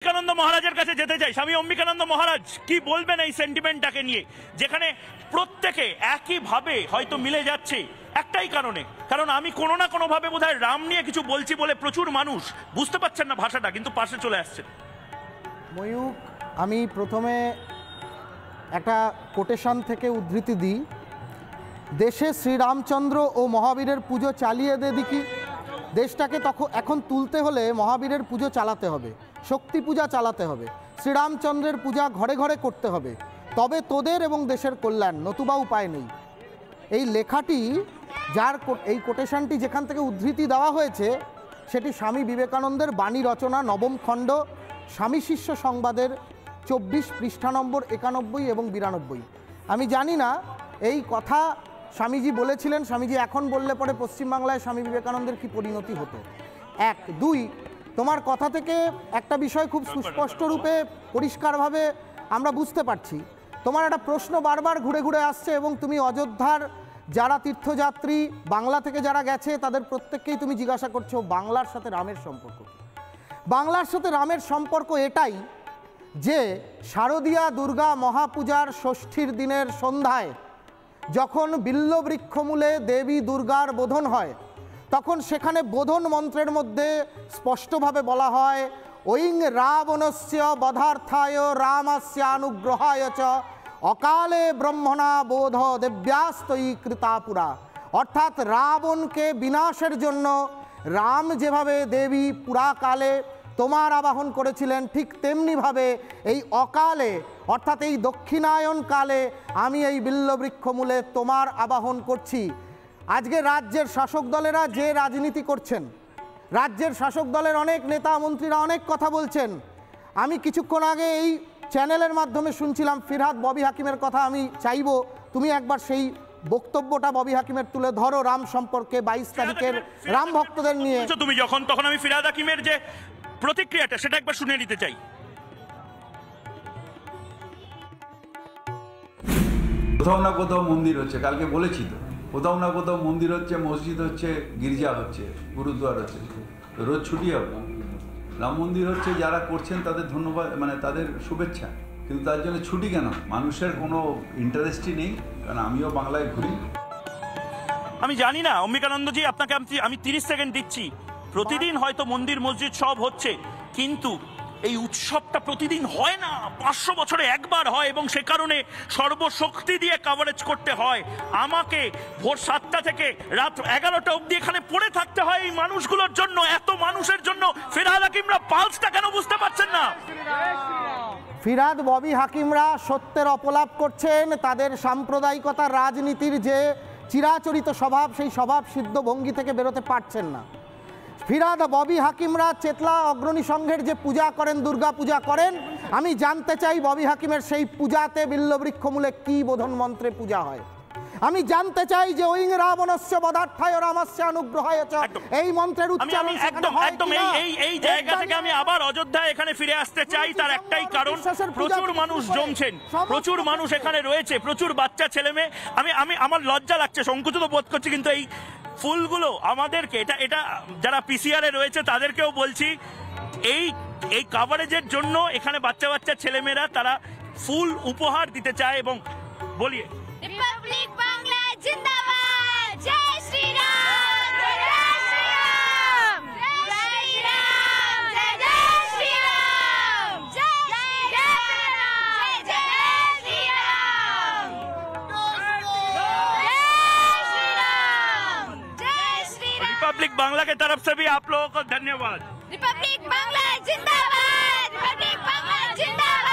অম্বিকানন্দ মহারাজের কাছে যেতে চাই। স্বামী অম্বিকানন্দ মহারাজ কি বলবেন এই সেন্টিমেন্টটাকে নিয়ে, যেখানে প্রত্যেকে একইভাবে হয়তো মিলে যাচ্ছে একটাই কারণে, কারণ আমি কোনো না কোনো ভাবে বোধহয় রাম নিয়ে কিছু বলছি বলে প্রচুর মানুষ বুঝতে পারছেন না ভাষাটা, কিন্তু পাশে চলে আসছে। ময়ূক, আমি প্রথমে একটা কোটেশন থেকে উদ্ধৃতি দিই, দেশে শ্রীরামচন্দ্র ও মহাবীরের পুজো চালিয়ে দে দেখি। দেশটাকে এখন তুলতে হলে মহাবীরের পুজো চালাতে হবে, শক্তি পূজা চালাতে হবে, শ্রীরামচন্দ্রের পূজা ঘরে ঘরে করতে হবে, তবে তোদের এবং দেশের কল্যাণ, নতুবা উপায় নেই। এই লেখাটি, এই কোটেশনটি যেখান থেকে উদ্ধৃতি দেওয়া হয়েছে সেটি স্বামী বিবেকানন্দের বাণী রচনা নবম খণ্ড স্বামী শিষ্য সংবাদের 24 পৃষ্ঠা নম্বর 91 এবং 92। আমি জানি না এই কথা স্বামীজি বলেছিলেন, স্বামীজি এখন বললে পরে পশ্চিমবাংলায় স্বামী বিবেকানন্দের কি পরিণতি হতো। 1, 2, তোমার কথা থেকে একটা বিষয় খুব সুস্পষ্ট রূপে পরিষ্কারভাবে আমরা বুঝতে পারছি। তোমার একটা প্রশ্ন বারবার ঘুরে ঘুরে আসছে এবং তুমি অযোধ্যার যারা তীর্থযাত্রী বাংলা থেকে যারা গেছে তাদের প্রত্যেককেই তুমি জিজ্ঞাসা করছো বাংলার সাথে রামের সম্পর্ক। বাংলার সাথে রামের সম্পর্ক এটাই যে শারদীয়া দুর্গা মহাপূজার ষষ্ঠীর দিনের সন্ধ্যায় যখন বিল্লবৃক্ষমূলে দেবী দুর্গার বোধন হয়, তখন সেখানে বোধন মন্ত্রের মধ্যে স্পষ্টভাবে বলা হয় ঐং রাবণস্য বধার্থায় রামস্য অনুগ্রহায় চ অকালে ব্রহ্মণা বোধ দেব্যাস্তয়ী কৃতাপুরা। অর্থাৎ রাবণকে বিনাশের জন্য রাম যেভাবে দেবী পুরাকালে তোমার আবাহন করেছিলেন, ঠিক তেমনিভাবে এই অকালে অর্থাৎ এই দক্ষিণায়ন কালে আমি এই বিল্লবৃক্ষমূলে তোমার আবাহন করছি। আজকে রাজ্যের শাসক দলেরা যে রাজনীতি করছেন, রাজ্যের শাসক দলের অনেক নেতা মন্ত্রীরা অনেক কথা বলছেন। আমি কিছুক্ষণ আগে এই চ্যানেলের মাধ্যমে শুনছিলাম ফিরহাদ ববি হাকিমের কথা। আমি চাইব তুমি একবার সেই বক্তব্যটা ববি হাকিমের তুলে ধরো রাম সম্পর্কে 22 তারিখের রাম ভক্তদের নিয়ে। তুমি তখন আমি ফিরহাদ হাকিমের যে প্রতিক্রিয়াটা সেটা একবার শুনে নিতে চাই। কোথাও না কোথাও মন্দির হচ্ছে, কালকে বলেছি তো, কোথাও না কোথাও মন্দির হচ্ছে, মসজিদ হচ্ছে, গির্জা হচ্ছে, গুরুদ্বার হচ্ছে, রোজ ছুটি হবে। রাম মন্দির হচ্ছে, যারা করছেন তাদের ধন্যবাদ, মানে তাদের শুভেচ্ছা, কিন্তু তার জন্য ছুটি কেন? মানুষের কোনো ইন্টারেস্টই নেই, কারণ আমিও বাংলায় ঘুরি। আমি জানি না অম্বিকানন্দজি, আপনাকে আমি 30 সেকেন্ড দিচ্ছি। প্রতিদিন হয়তো মন্দির মসজিদ সব হচ্ছে, কিন্তু এই উৎসবটা প্রতিদিন হয় না, 500 বছরে একবার হয় এবং সে কারণে সর্বশক্তি দিয়ে কভারেজ করতে হয়। আমাকে ভোর 7টা থেকে রাত 11টা অবধি এখানে পড়ে থাকতে হয় এই মানুষগুলোর জন্য, এত মানুষের জন্য। ফিরহাদ হাকিমরা পালসটা কেন বুঝতে পারছেন না? ফিরহাদ ববি হাকিমরা সত্যের অপলাপ করছেন, তাদের সাম্প্রদায়িকতার রাজনীতির যে চিরাচরিত স্বভাব, সেই স্বভাব সিদ্ধ ভঙ্গি থেকে বেরোতে পারছেন না। ফিরহাদ ববি হাকিমরা চেতলা অগ্রণী সংঘের যে পূজা করেন, দুর্গা পূজা করেন, আমি জানতে চাই ববি হাকিমের সেই পূজাতে বিল্লবৃক্ষমূলে কি বোধন মন্ত্রে পূজা হয়। আমি জানতে চাই যে ঐং রাবণস্য বধার্থায় রামস্য অনুগ্রহায় চ এই মন্ত্রের উচ্চারণ একদম এই জায়গা থেকে আমি আবার অযোধ্যায় এখানে ফিরে আসতে চাই। তার একটাই কারণ, প্রচুর মানুষ জমছেন, প্রচুর মানুষ এখানে রয়েছে, প্রচুর বাচ্চা ছেলে মেয়ে। আমার লজ্জা লাগছে, সংকুচিত বোধ করছি, কিন্তু এই ফুলগুলো আমাদেরকে, এটা যারা পিসিআর এ রয়েছে তাদেরকেও বলছি, এই কভারেজের জন্য এখানে বাচ্চা বাচ্চা ছেলেমেয়েরা তারা ফুল উপহার দিতে চায়। এবং বলিয়ে রিপাবলিক বাংলা জিন্দাবাদ, জয় শ্রীরাম, জয় শ্রীরাম, জয় শ্রীরাম, জয় শ্রীরাম, জয় শ্রীরাম, জয় শ্রীরাম, जय श्री राम। रिपब्लिक बांग्ला के तरफ से भी आप लोगों को धन्यवाद। रिपब्लिक बांग्ला जिंदाबाद, रिपब्लिक बांग्ला जिंदाबाद।